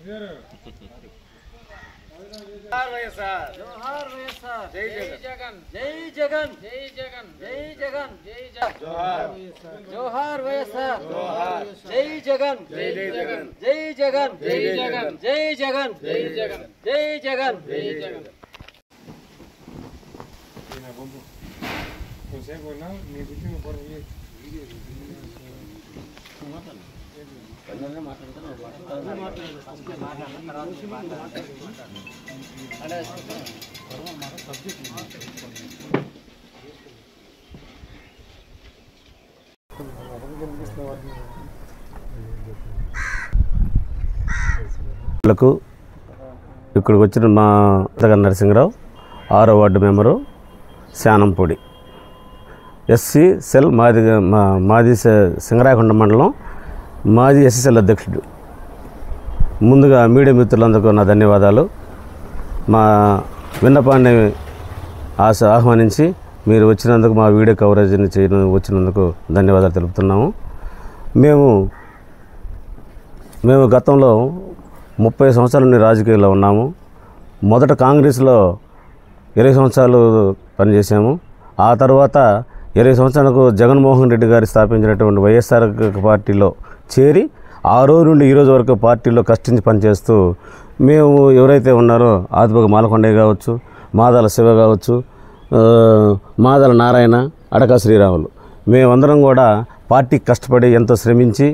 जोहार वैएसआर जय जगन जय जगन जय जगन जय जगन जय जगन जोहार वैएसआर जय जगन जय जगन जय जगन जय जगन जय जगन जय जगन जय जगन जय जगन ఇక్కడికి వచ్చిన మా నరసింహరావు 6వ ward member Shanampudi SC cell మాది సింగరాయకొండ మండలం మాజీ ఎస్సీ సెల్ అధ్యక్షుడు. ముందుగా మీడియా మిత్రులందరికీ నా ధన్యవాదాలు. మా విన్నపాన్ని ఆహ్వానించి మీరు వచ్చినందుకు మా వీడియో కవరేజ్ని వచ్చినందుకు ధన్యవాదాలు తెలుపుతున్నాము. మేము గతంలో 30 సంవత్సరాల నుండి రాజకీయాల్లో ఉన్నాము. మొదట కాంగ్రెస్లో 20 సంవత్సరాలు పనిచేసాము. ఆ తర్వాత 20 సంవత్సరాలకు జగన్మోహన్ రెడ్డి గారు స్థాపించినటువంటి వైఎస్ఆర్ పార్టీలో చేరి ఆ రోజు నుండి ఈ రోజు వరకు పార్టీలో కష్టించి పనిచేస్తూ మేము ఎవరైతే ఉన్నారో ఆదిపగ మాలకొండయ్య కావచ్చు, మాదాల శివ కావచ్చు, మాదాల నారాయణ, అడకా శ్రీరాములు మేమందరం కూడా పార్టీకి కష్టపడి ఎంతో శ్రమించి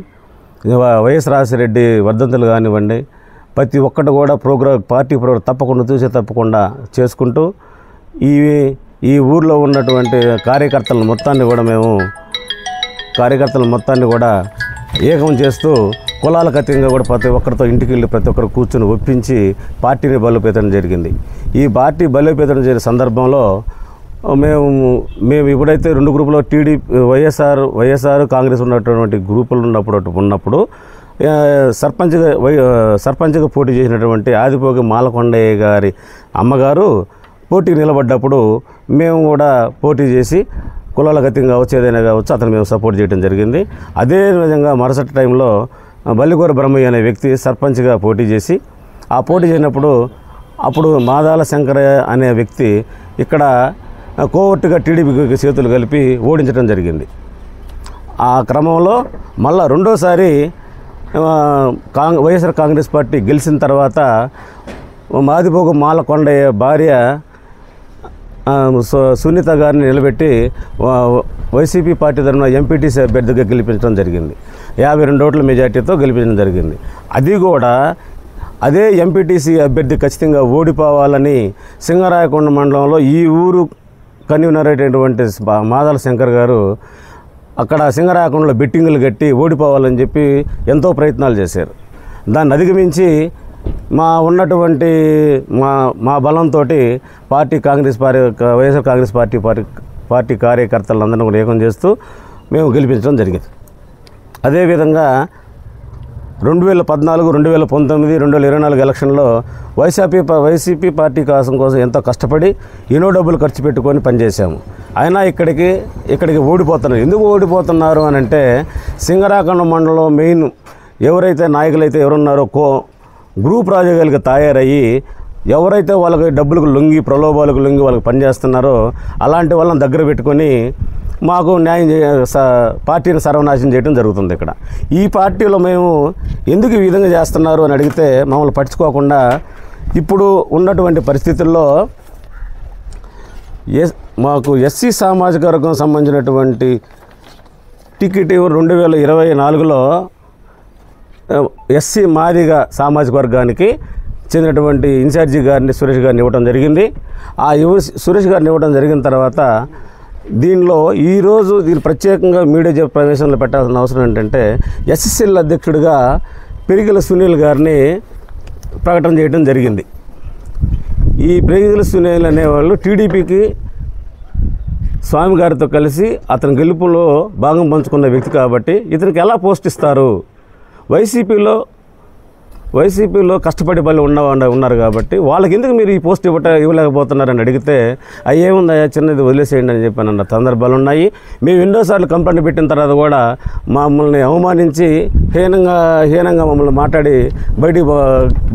వైఎస్ రాజశేఖరరెడ్డి వర్ధంతులు కానివ్వండి ప్రతి ఒక్కటి కూడా పార్టీ ప్రోగ్రాం తప్పకుండా తప్పకుండా చేసుకుంటూ ఈ ఊర్లో ఉన్నటువంటి కార్యకర్తల మొత్తాన్ని కూడా ఏకం చేస్తూ కులాలకు అతీతంగా కూడా ప్రతి ఒక్కరితో ఇంటికి వెళ్ళి ప్రతి ఒక్కరు కూర్చొని ఒప్పించి పార్టీని బలోపేతం జరిగింది. ఈ పార్టీ బలోపేతం జరిగిన సందర్భంలో మేము ఇప్పుడైతే 2 గ్రూపులో వైఎస్ఆర్ కాంగ్రెస్ ఉన్నటువంటి గ్రూపులు ఉన్నప్పుడు సర్పంచ్గా పోటీ చేసినటువంటి ఆదిపోగి మాలకొండయ్య గారి అమ్మగారు పోటీకి నిలబడ్డప్పుడు మేము కూడా పోటీ చేసి కులాలకు అతీతంగా కావచ్చు ఏదైనా కావచ్చు అతను మేము సపోర్ట్ చేయడం జరిగింది. అదేవిధంగా మరుసటి టైంలో బల్లిగోర బ్రహ్మయ్య అనే వ్యక్తి సర్పంచ్గా పోటీ చేసి ఆ పోటీ చేసినప్పుడు అప్పుడు మాదాల శంకరయ్య అనే వ్యక్తి ఇక్కడ కోవర్టుగా టీడీపీకి చేతులు కలిపి ఓడించడం జరిగింది. ఆ క్రమంలో మళ్ళా రెండోసారి వైఎస్ఆర్ కాంగ్రెస్ పార్టీ గెలిచిన తర్వాత మాదిపోగు మాలకొండయ్య భార్య సునీత గారిని నిలబెట్టి వైసీపీ పార్టీ తరఫున ఎంపీటీసీ అభ్యర్థిగా గెలిపించడం జరిగింది. 52 ఓట్ల మెజార్టీతో గెలిపించడం జరిగింది. అది కూడా అదే ఎంపీటీసీ అభ్యర్థి ఖచ్చితంగా ఓడిపోవాలని సింగరాయకొండ మండలంలో ఈ ఊరు కన్వీనర్ అయినటువంటి మాదాల శంకర్ గారు అక్కడ సింగరాయకొండలో బెట్టింగులు కట్టి ఓడిపోవాలని చెప్పి ఎంతో ప్రయత్నాలు చేశారు. దాన్ని అధిగమించి ఉన్నటువంటి మా బలంతో వైఎస్ఆర్ కాంగ్రెస్ పార్టీ కార్యకర్తలందరినీ కూడా ఏకం చేస్తూ మేము గెలిపించడం జరిగింది. అదేవిధంగా 2014, 2019, 2024 ఎలక్షన్లో వైసీపీ పార్టీ కోసం ఎంతో కష్టపడి ఎన్నో డబ్బులు ఖర్చు పెట్టుకొని పనిచేసాము. అయినా ఇక్కడికి ఓడిపోతున్నారు. ఎందుకు ఓడిపోతున్నారు అని అంటే సింగరాయకొండ మండలంలో మెయిన్ ఎవరైతే నాయకులైతే ఎవరున్నారో గ్రూప్ రాజకీయాలకు తయారయ్యి ఎవరైతే వాళ్ళకి డబ్బులకు లొంగి ప్రలోభాలకు లొంగి వాళ్ళకి పనిచేస్తున్నారో అలాంటి వాళ్ళని దగ్గర పెట్టుకొని మాకు న్యాయం పార్టీని సర్వనాశనం చేయడం జరుగుతుంది. ఇక్కడ ఈ పార్టీలో మేము ఎందుకు ఈ విధంగా చేస్తున్నారు అని అడిగితే మమ్మల్ని పట్టించుకోకుండా ఇప్పుడు ఉన్నటువంటి పరిస్థితుల్లో మాకు ఎస్సీ సామాజిక వర్గం సంబంధించినటువంటి టికెట్ 2024లో ఎస్సీ మాదిగ సామాజిక వర్గానికి చెందినటువంటి ఇన్ఛార్జి గారిని సురేష్ గారిని ఇవ్వడం జరిగింది. ఆ సురేష్ గారిని ఇవ్వడం జరిగిన తర్వాత దీనిలో ఈరోజు ప్రత్యేకంగా మీడియా ప్రవేశంలో పెట్టాల్సిన అవసరం ఏంటంటే ఎస్ఎస్ఎల్ అధ్యక్షుడిగా పెరిగిల సునీల్ గారిని ప్రకటన చేయడం జరిగింది. ఈ పెరిగిల సునీల్ అనేవాళ్ళు టీడీపీకి స్వామి గారితో కలిసి అతని గెలుపులో భాగం పంచుకున్న వ్యక్తి కాబట్టి ఇతనికి ఎలా పోస్ట్ ఇస్తారు? వైసీపీలో కష్టపడి పళ్ళు ఉన్నారు కాబట్టి వాళ్ళకి ఎందుకు మీరు ఈ పోస్ట్ ఇవ్వలేకపోతున్నారని అడిగితే ఏముందా చిన్నది వదిలేసేయండి అని చెప్పిన సందర్భాలు ఉన్నాయి. మేము ఎన్నోసార్లు కంప్లైంట్ పెట్టిన తర్వాత కూడా మమ్మల్ని అవమానించి హీనంగా మమ్మల్ని మాట్లాడి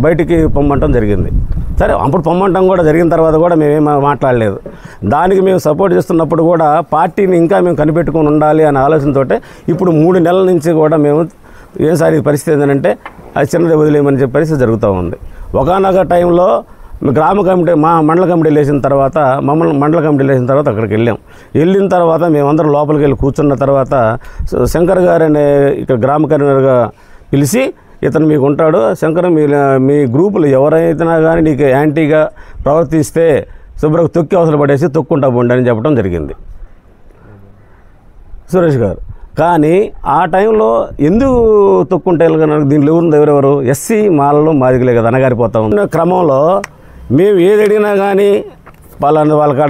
బయటికి పొమ్మంటం జరిగింది. సరే, అప్పుడు పొమ్మంటం కూడా జరిగిన తర్వాత కూడా మేమేం మాట్లాడలేదు. దానికి మేము సపోర్ట్ చేస్తున్నప్పుడు కూడా పార్టీని ఇంకా మేము కనిపెట్టుకొని ఉండాలి అనే ఆలోచనతో ఇప్పుడు 3 నెలల నుంచి కూడా మేము ఏసారి పరిస్థితి ఏంటంటే అది చిన్నది వదిలేయమని చెప్పే పరిస్థితి జరుగుతూ ఉంది. ఒకనొక టైంలో గ్రామ కమిటీ మా మండల కమిటీ లేచిన తర్వాత అక్కడికి వెళ్ళిన తర్వాత మేమందరం లోపలికి వెళ్ళి కూర్చున్న తర్వాత శంకర్ గారు అనే ఇక్కడ గ్రామ కన్వీనర్గా పిలిచి, ఇతను మీకు ఉంటాడు శంకర్, మీ గ్రూపులు ఎవరైనా కానీ నీకు యాంటీగా ప్రవర్తిస్తే శుభ్రంగా తొక్కి అవసరం పడేసి తొక్కుంటా పోండి అని చెప్పడం జరిగింది సురేష్ గారు. కానీ ఆ టైంలో ఎందుకు తొక్కుంటే దీంట్లో ఎవరెవరు ఎస్సీ మాలలో మాదిగలే కదా అనగారిపోతా ఉన్న క్రమంలో మేము ఏది అడిగినా కానీ పలానా వాళ్ళకి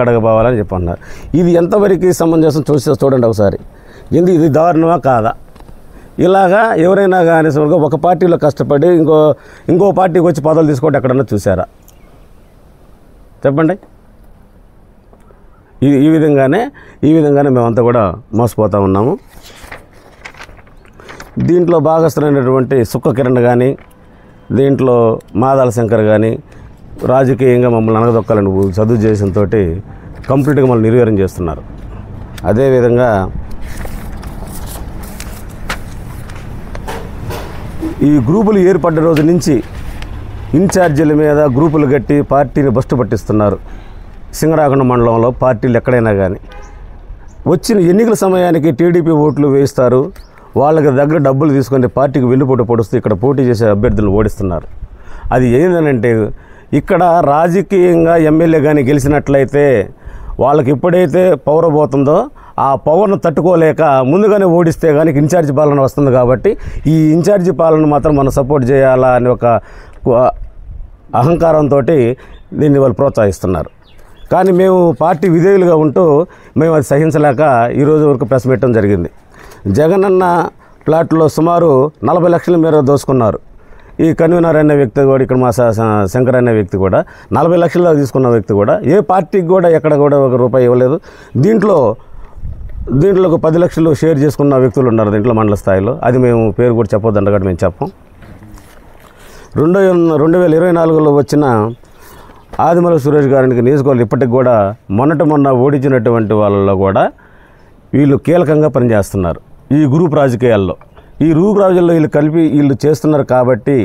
అడగపోవాలని చెప్పన్నారు. ఇది ఎంతవరకు సమంజసం చూడండి ఒకసారి. ఇది దారుణమా కాదా? ఇలాగా ఎవరైనా కానీ ఒక పార్టీలో కష్టపడి ఇంకో పార్టీకి వచ్చి పదవులు తీసుకోవడం ఎక్కడన్నా చూసారా చెప్పండి? ఈ విధంగానే మేమంతా కూడా మోసపోతూ ఉన్నాము. దీంట్లో భాగస్థులైనటువంటి సుక్క కిరణ్ కానీ, దీంట్లో మాదాల శంకర్ కానీ రాజకీయంగా మమ్మల్ని అనగదొక్కాలని చదువు చేసినతో కంప్లీట్గా మమ్మల్ని నిర్వీర్యం చేస్తున్నారు. అదేవిధంగా ఈ గ్రూపులు ఏర్పడ్డ రోజు నుంచి ఇన్ఛార్జీల మీద గ్రూపులు కట్టి పార్టీని బస్టు పట్టిస్తున్నారు. సింగరాకొండ మండలంలో పార్టీలు ఎక్కడైనా కానీ వచ్చిన ఎన్నికల సమయానికి టీడీపీ ఓట్లు వేయిస్తారు. వాళ్ళకి దగ్గర డబ్బులు తీసుకొని పార్టీకి వెన్నుపోటు పొడుస్తూ ఇక్కడ పోటీ చేసే అభ్యర్థులను ఓడిస్తున్నారు. అది ఏంటంటే ఇక్కడ రాజకీయంగా ఎమ్మెల్యే కానీ గెలిచినట్లయితే వాళ్ళకి ఎప్పుడైతే పవర్ పోతుందో ఆ పవర్ను తట్టుకోలేక ముందుగానే ఓడిస్తే కానీ ఇన్ఛార్జి పాలన వస్తుంది. కాబట్టి ఈ ఇన్ఛార్జి పాలన మాత్రం మనం సపోర్ట్ చేయాలా అని ఒక అహంకారంతో దీన్ని వాళ్ళు ప్రోత్సహిస్తున్నారు. కానీ మేము పార్టీ విధేయులుగా ఉంటూ మేము అది సహించలేక ఈరోజు వరకు ప్రెస్ పెట్టడం జరిగింది. జగనన్న ప్లాట్లో సుమారు 40 లక్షల మేర దోసుకున్నారు. ఈ కన్వీనర్ అనే వ్యక్తి కూడా, ఇక్కడ మా శంకర్ అనే వ్యక్తి కూడా 40 లక్షల తీసుకున్న వ్యక్తి కూడా ఏ పార్టీకి కూడా ఎక్కడ కూడా ₹1 ఇవ్వలేదు. దీంట్లో ఒక 10 లక్షలు షేర్ చేసుకున్న వ్యక్తులు ఉన్నారు దీంట్లో మండల స్థాయిలో. అది మేము పేరు కూడా చెప్పొద్దంట కాబట్టి మేము చెప్పం. 2024లో వచ్చిన ఆదిమూల సురేష్ గారికి నియోజకవర్గం ఇప్పటికి కూడా మొన్న ఓడించినటువంటి వాళ్ళలో కూడా వీళ్ళు కీలకంగా పనిచేస్తున్నారు ఈ గ్రూప్ రాజకీయాల్లో. ఈ గ్రూప్ రాజకీయాల్లో వీళ్ళు చేస్తున్నారు కాబట్టి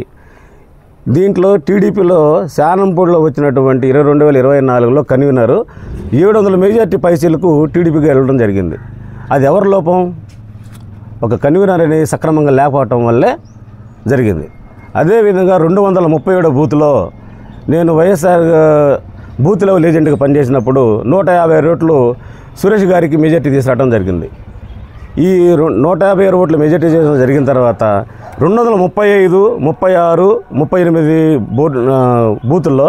దీంట్లో టీడీపీలో శానంపూడిలో వచ్చినటువంటి 2024లో కన్వీనరు 700 మెజార్టీ పైసలకు టీడీపీకి వెళ్ళడం జరిగింది. అది ఎవరి లోపం? ఒక కన్వీనర్ అనేది సక్రమంగా లేకపోవటం వల్లే జరిగింది. అదేవిధంగా 237 బూత్లో నేను వైఎస్ఆర్ బూత్ లెవెల్ ఏజెంట్గా పనిచేసినప్పుడు 150 ఓట్లు సురేష్ గారికి మెజార్టీ తీసుకురావడం జరిగింది. ఈ 150 ఓట్ల మెజార్టీ చేయడం జరిగిన తర్వాత 235, 36, 38 బూతుల్లో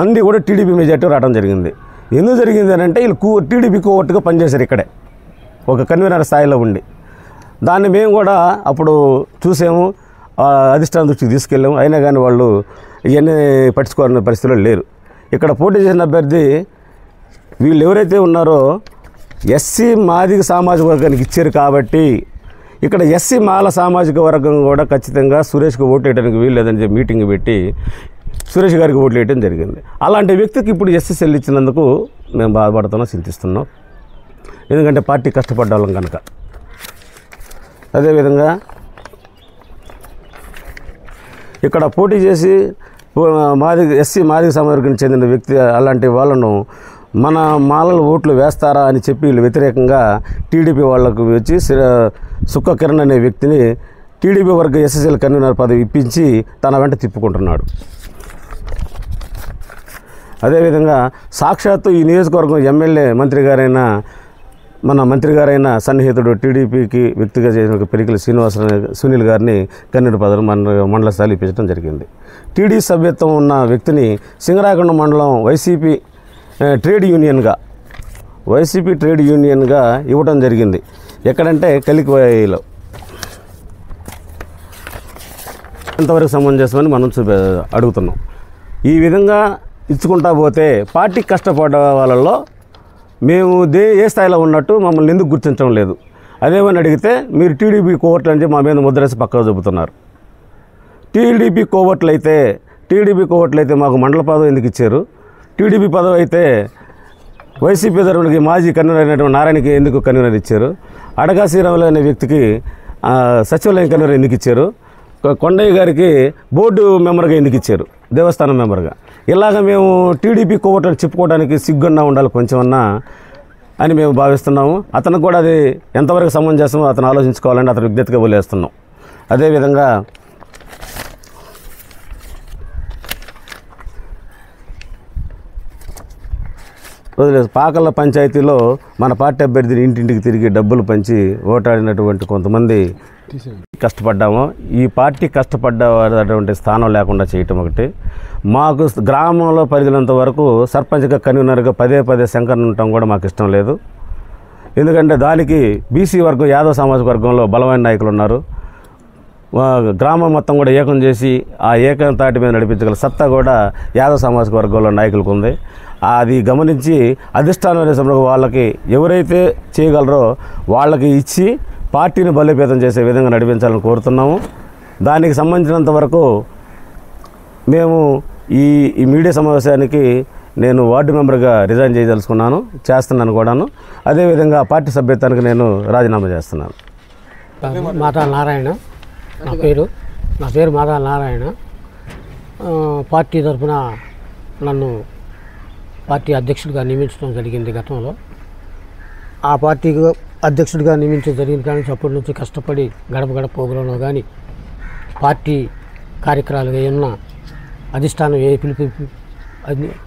అన్నీ కూడా టీడీపీ మెజార్టీ రావడం జరిగింది. ఎందుకు జరిగింది అని అంటే వీళ్ళు టీడీపీకి ఓటుగా పనిచేశారు ఇక్కడే ఒక కన్వీనర్ స్థాయిలో ఉండి. దాన్ని మేము కూడా అప్పుడు చూసాము, అధిష్టానం దృష్టికి తీసుకెళ్ళాము. అయినా కానీ వాళ్ళు ఇవన్నీ పట్టించుకోవాలనే పరిస్థితిలో లేరు. ఇక్కడ పోటీ చేసిన అభ్యర్థి వీళ్ళు ఎవరైతే ఉన్నారో ఎస్సీ మాదిగ సామాజిక వర్గానికి ఇచ్చారు కాబట్టి ఇక్కడ ఎస్సీ మాల సామాజిక వర్గం కూడా ఖచ్చితంగా సురేష్కి ఓటు వేయడానికి వీల్లేదని చెప్పి మీటింగ్ పెట్టి సురేష్ గారికి ఓట్లు వేయడం జరిగింది. అలాంటి వ్యక్తికి ఇప్పుడు ఎస్ఎస్ఎల్ ఇచ్చినందుకు మేము బాధపడుతున్నాం, చింతిస్తున్నాం. ఎందుకంటే పార్టీ కష్టపడ్డ వాళ్ళం కనుక. అదేవిధంగా ఇక్కడ పోటీ చేసి ఎస్సీ మాదిగ సామాజికానికి చెందిన వ్యక్తి అలాంటి వాళ్ళను మన మాలలు ఓట్లు వేస్తారా అని చెప్పి వీళ్ళు వ్యతిరేకంగా టీడీపీ వాళ్ళకు వచ్చి సుక్క కిరణ్ అనే వ్యక్తిని టీడీపీ వర్గ ఎస్ఎస్ఎల్ కన్వీనర్ పదవి ఇప్పించి తన వెంట తిప్పుకుంటున్నాడు. అదేవిధంగా సాక్షాత్తు ఈ నియోజకవర్గం ఎమ్మెల్యే మన మంత్రి గారైన సన్నిహితుడు టీడీపీకి వ్యక్తిగా చేసిన పెరికల సునీల్ గారిని కన్వీనర్ పదవి మండల స్థాయిలో ఇప్పించడం జరిగింది. టీడీ సభ్యత్వం ఉన్న వ్యక్తిని సింగరాకొండ మండలం వైసీపీ ట్రేడ్ యూనియన్గా ఇవ్వడం జరిగింది. ఎక్కడంటే కలికివాయిలో. ఎంతవరకు సమంజసమని మనం అడుగుతున్నాం. ఈ విధంగా ఇచ్చుకుంటా పోతే పార్టీ కష్టపడ్డ వాళ్ళల్లో మేము ఏ స్థాయిలో ఉన్నట్టు మమ్మల్ని ఎందుకు గుర్తించడం లేదు? అదేమని అడిగితే మీరు టీడీపీ కోవర్ట్లు అంటే మా మీద ముద్రేసి పక్కకు చెబుతున్నారు. టీడీపీ కోవర్ట్లు అయితే మాకు మండల పదవి ఎందుకు ఇచ్చారు? టీడీపీ పదవి అయితే వైసీపీ తరఫునకి మాజీ కన్వీనర్ అయినటువంటి నారాయణకి ఎందుకు కన్వీనర్ ఇచ్చారు? అడగా శ్రీరాములు అనే వ్యక్తికి సచివాలయం కన్వీనర్ ఎందుకు ఇచ్చారు? కొండయ్య గారికి బోర్డు మెంబర్గా ఎందుకు ఇచ్చారు? దేవస్థానం మెంబర్గా. ఇలాగ మేము టీడీపీ కోవర్ట్లను చెప్పుకోవడానికి సిగ్గున్నా ఉండాలి కొంచెమన్నా అని మేము భావిస్తున్నాము. అతనికి కూడా అది ఎంతవరకు సమంజసమో అతను ఆలోచించుకోవాలని అతను విజ్ఞతగా వదిలేస్తున్నాం. అదేవిధంగా పాకళ్ళ పంచాయతీలో మన పార్టీ అభ్యర్థిని ఇంటింటికి తిరిగి డబ్బులు పంచి ఓటాడినటువంటి కొంతమంది కష్టపడ్డాము. ఈ పార్టీ కష్టపడ్డటువంటి స్థానం లేకుండా చేయటం ఒకటి. మాకు గ్రామంలో పరిధినంత వరకు సర్పంచ్గా కన్వీనర్గా పదే శంకరన్ ఉండటం కూడా మాకు ఇష్టం లేదు. ఎందుకంటే దానికి బీసీ వర్గం యాదవ సామాజిక వర్గంలో బలమైన నాయకులు ఉన్నారు. గ్రామం మొత్తం కూడా ఏకం చేసి ఆ ఏకం తాటి మీద నడిపించగల సత్తా కూడా యాదవ సామాజిక వర్గంలో నాయకులకు ఉంది. అది గమనించి అధిష్టానం వాళ్ళకి ఎవరైతే చేయగలరో వాళ్ళకి ఇచ్చి పార్టీని బలోపేతం చేసే విధంగా నడిపించాలని కోరుతున్నాము. దానికి సంబంధించినంత వరకు మేము ఈ మీడియా సమావేశానికి నేను వార్డు మెంబర్గా రిజైన్ చేస్తున్నాను కూడాను. అదేవిధంగా పార్టీ సభ్యత్వానికి నేను రాజీనామా చేస్తున్నాను. మాతాల నారాయణ నా పేరు మాతాల నారాయణ. పార్టీ తరఫున నన్ను పార్టీ అధ్యక్షుడిగా నియమించడం జరిగింది గతంలో. ఆ పార్టీకి అధ్యక్షుడిగా నియమించడం జరిగింది. కానీ అప్పటి నుంచి కష్టపడి గడప ప్రోగ్రాంలో కానీ పార్టీ కార్యక్రమాలు ఏమన్నా అధిష్టానం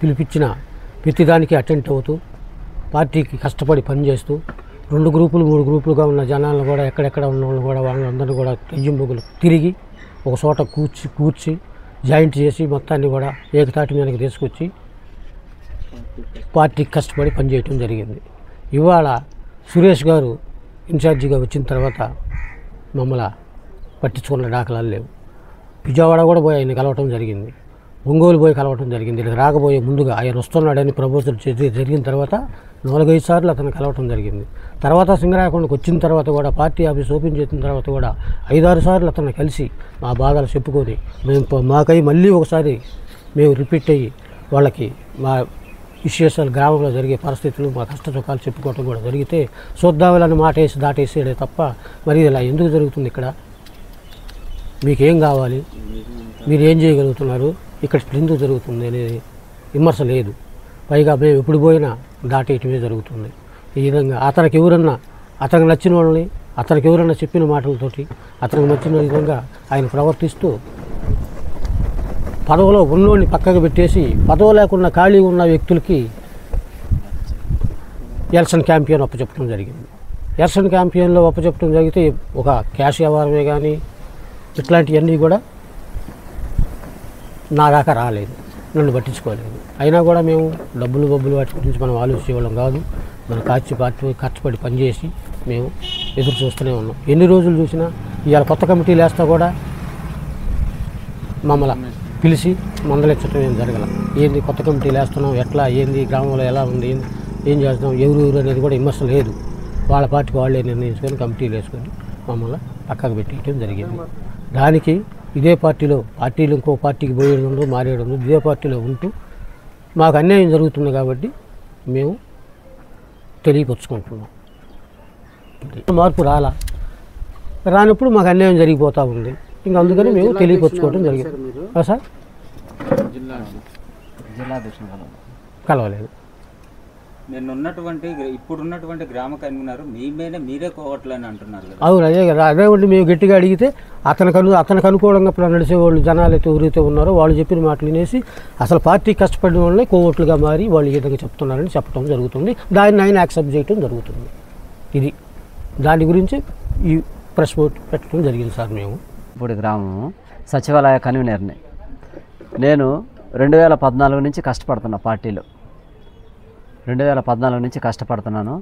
పిలిపించిన ప్రతిదానికి అటెండ్ అవుతూ పార్టీకి కష్టపడి పనిచేస్తూ 2 గ్రూపులు 3 గ్రూపులుగా ఉన్న జనాలను కూడా ఎక్కడెక్కడ ఉన్న వాళ్ళు కూడా వాళ్ళందరూ కూడా తెయ్యంబొగులు తిరిగి ఒక చోట కూర్చి జాయింట్ చేసి మొత్తాన్ని కూడా ఏకతాటి మీదకి తీసుకొచ్చి పార్టీకి కష్టపడి పనిచేయటం జరిగింది. ఇవాళ సురేష్ గారు ఇన్ఛార్జిగా వచ్చిన తర్వాత మమ్మల్ని పట్టించుకున్న దాఖలాలు లేవు. విజయవాడ కూడా పోయి ఆయన కలవటం జరిగింది, ఒంగోలు పోయి కలవటం జరిగింది. ఇలా రాకపోయే ముందుగా ఆయన వస్తున్నాడని ప్రపోజల్ జరిగిన తర్వాత 4-5 సార్లు అతను కలవటం జరిగింది. తర్వాత సింగరాయకొండకు వచ్చిన తర్వాత కూడా పార్టీ ఆఫీస్ ఓపెన్ చేసిన తర్వాత కూడా 5-6 సార్లు అతను కలిసి మా బాధలు చెప్పుకొని మాకై మళ్ళీ ఒకసారి మేము రిపీట్ అయ్యి వాళ్ళకి మా విశేషాలు గ్రామంలో జరిగే పరిస్థితులు మా కష్ట సుఖాలు చెప్పుకోవటం కూడా జరిగితే చూద్దామని మాట వేసి దాటేసేదే తప్ప మరి ఇలా ఎందుకు జరుగుతుంది? ఇక్కడ మీకేం కావాలి, మీరు ఏం చేయగలుగుతున్నారు, ఇక్కడ ఎందుకు జరుగుతుంది అనేది విమర్శ లేదు. పైగా మేము ఎప్పుడు పోయినా దాటేయటమే జరుగుతుంది. ఈ విధంగా అతనికి నచ్చిన వాళ్ళని అతనికి ఎవరన్నా చెప్పిన మాటలతోటి అతనికి నచ్చిన విధంగా ఆయన ప్రవర్తిస్తూ పదవిలో ఉన్నోడిని పక్కకు పెట్టేసి పదవి లేకుండా ఖాళీ ఉన్న వ్యక్తులకి ఎలక్షన్ క్యాంపెయిన్ అప్పచెప్పడం జరిగింది. ఎలక్షన్ క్యాంపెయిన్లో అప్పచెప్పడం జరిగితే ఒక క్యాష్ వ్యవహారమే కానీ ఇట్లాంటివన్నీ కూడా నా దాకా రాలేదు, నన్ను పట్టించుకోలేదు. అయినా కూడా మేము డబ్బులు వాటి గురించి మనం ఆలోచించేవాళ్ళం కాదు. మనం కష్టపడి పనిచేసి మేము ఎదురు చూస్తూనే ఉన్నాం. ఎన్ని రోజులు చూసినా ఇవాళ కొత్త కమిటీలు వేస్తా కూడా మమ్మల్ని పిలిచి మందలెచ్చడం ఏం జరగల. ఏంది కొత్త కమిటీలు వేస్తున్నాం, ఎట్లా ఏంది గ్రామంలో ఎలా ఉంది, ఏం చేస్తున్నాం, ఎవరు అనేది కూడా విమర్శ లేదు. వాళ్ళ పార్టీకి వాళ్ళే నిర్ణయించుకొని కమిటీలు వేసుకొని మమ్మల్ని పక్కకు పెట్టేయడం జరిగింది. దానికి ఇదే పార్టీలు ఇంకో పార్టీకి పోయేయడం మారేయడం ఇదే పార్టీలో ఉంటూ మాకు అన్యాయం జరుగుతుంది కాబట్టి మేము తెలియపరుచుకుంటున్నాం. మార్పు రానప్పుడు మాకు అన్యాయం జరిగిపోతూ ఉంది. ఇంకా అందుకని మేము తెలియపరుచుకోవడం జరిగింది. సార్ కలవలేదు. ఇప్పుడున్నటువంటి గ్రామ కన్వీనర్ మీరే కోవట్లని అంటున్నారు కదా. అవును, అదే కదా. అదే ఒకటి మేము గట్టిగా అడిగితే అతనికి అనుకూలంగా నడిచేవాళ్ళు జనాలు అయితే ఎవరైతే ఉన్నారో వాళ్ళు చెప్పిన మాటలు వినేసి అసలు పార్టీ కష్టపడిన వాళ్ళని కోవట్లుగా మారి వాళ్ళు ఈ విధంగా చెప్తున్నారని చెప్పడం జరుగుతుంది. దాన్ని ఆయన యాక్సెప్ట్ చేయడం జరుగుతుంది. ఇది దాని గురించి ఈ ప్రెస్ మీట్ పెట్టడం జరిగింది సార్. మేము ఇప్పుడు గ్రామము సచివాలయ కన్వీనర్ని. నేను 2014 నుంచి కష్టపడుతున్నా పార్టీలో. 2014 నుంచి కష్టపడుతున్నాను.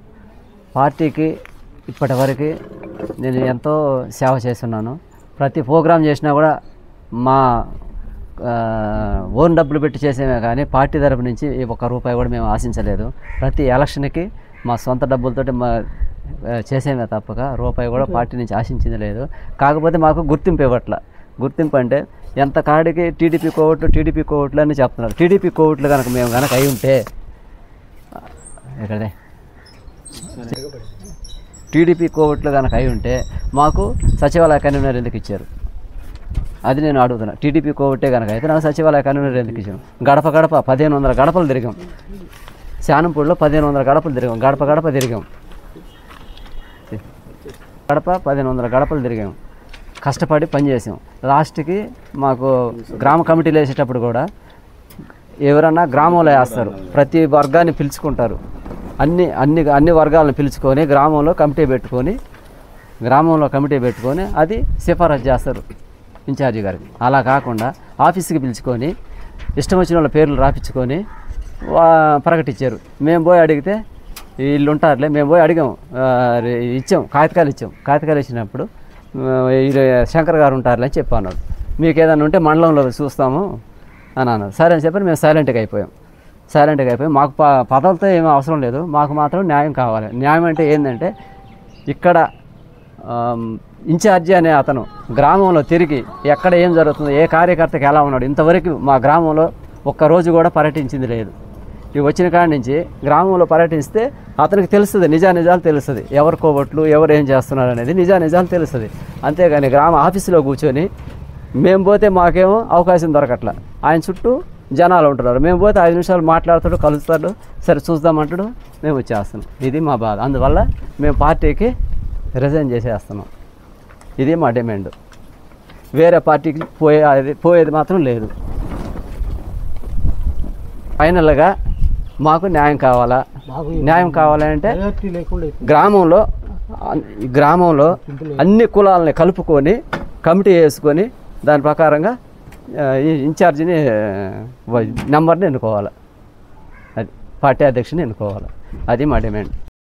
పార్టీకి ఇప్పటివరకు నేను ఎంతో సేవ చేస్తున్నాను. ప్రతి ప్రోగ్రాం చేసినా కూడా మా ఓన్ డబ్బులు పెట్టి చేసేమే కానీ పార్టీ తరపు నుంచి ₹1 కూడా మేము ఆశించలేదు. ప్రతి ఎలక్షన్కి మా సొంత డబ్బులతోటి చేసేమే తప్పక ₹1 కూడా పార్టీ నుంచి ఆశించింది లేదు. కాకపోతే మాకు గుర్తింపు ఇవ్వట్ల. గుర్తింపు అంటే ఎంత కాడికి టీడీపీ కోవట్లు అని చెప్తున్నారు. టీడీపీ కోవట్లు కనుక మేము కనుక అయి ఉంటే ఇక్కడే టీడీపీ కోవట్లు కనుక అయి ఉంటే మాకు సచివాలయ కన్వీనర్ ఎందుకు ఇచ్చారు? అది నేను అడుగుతున్నా. టీడీపీ కోవట్టే కనుక అయితే నాకు సచివాలయ కన్వీనర్ ఎందుకు ఇచ్చాను? గడప 1500 గడపలు తిరిగాం. శానంపూడిలో 1500 గడపలు తిరిగాం. గడప తిరిగాం. గడప 1500 గడపలు తిరిగాం. కష్టపడి పనిచేసాం. లాస్ట్కి మాకు గ్రామ కమిటీలు వేసేటప్పుడు కూడా ఎవరన్నా గ్రామంలో వేస్తారు. ప్రతి వర్గాన్ని పిలుచుకుంటారు. అన్ని వర్గాలను పిలుచుకొని గ్రామంలో కమిటీ పెట్టుకొని అది సిఫారసు చేస్తారు ఇన్ఛార్జి గారికి. అలా కాకుండా ఆఫీస్కి పిలుచుకొని ఇష్టం వచ్చిన వాళ్ళ పేర్లు రాపించుకొని ప్రకటించారు. మేము పోయి అడిగితే వీళ్ళు ఉంటారులే, మేము పోయి అడిగాం, కాగితాలు ఇచ్చినప్పుడు శంకర్ గారు ఉంటారులే అని చెప్పి అన్నాడు. మీకు ఏదైనా ఉంటే మండలంలో చూస్తాము అని అన్నారు. సరే అని చెప్పి మేము సైలెంట్గా అయిపోయాం. మాకు పదవులతో ఏమీ అవసరం లేదు, మాకు మాత్రం న్యాయం కావాలి. న్యాయం అంటే ఏంటంటే ఇక్కడ ఇన్ఛార్జి అనే అతను గ్రామంలో తిరిగి ఎక్కడ ఏం జరుగుతుందో, ఏ కార్యకర్తకి ఎలా ఉన్నాడు, ఇంతవరకు మా గ్రామంలో ఒక్కరోజు కూడా పర్యటించింది లేదు. ఇవి వచ్చిన కాడి నుంచి గ్రామంలో పర్యటిస్తే అతనికి తెలుస్తుంది, నిజాలు తెలుస్తుంది, ఎవరు కోవట్లు ఎవరు ఏం చేస్తున్నారు అనేది నిజాలు తెలుస్తుంది. అంతేగాని గ్రామ ఆఫీసులో కూర్చొని మేము పోతే మాకేమో అవకాశం దొరకట్లా. ఆయన చుట్టూ జనాలు ఉంటున్నారు. మేము పోతే 5 నిమిషాలు మాట్లాడతాడు, కలుస్తాడు, సరే చూద్దామంటాడు, మేము వచ్చేస్తున్నాం. ఇది మా బాధ. అందువల్ల మేము పార్టీకి రిజైన్ చేసేస్తున్నాం. ఇది మా డిమాండ్. వేరే పార్టీకి పోయేది మాత్రం లేదు. ఫైనల్గా మాకు న్యాయం కావాలా? న్యాయం కావాలంటే గ్రామంలో అన్ని కులాలని కలుపుకొని కమిటీ వేసుకొని దాని ప్రకారంగా ఇన్ఛార్జిని నెంబర్ని ఎన్నుకోవాలి. అది పార్టీ అధ్యక్షుని ఎన్నుకోవాలి. అది మా డిమాండ్.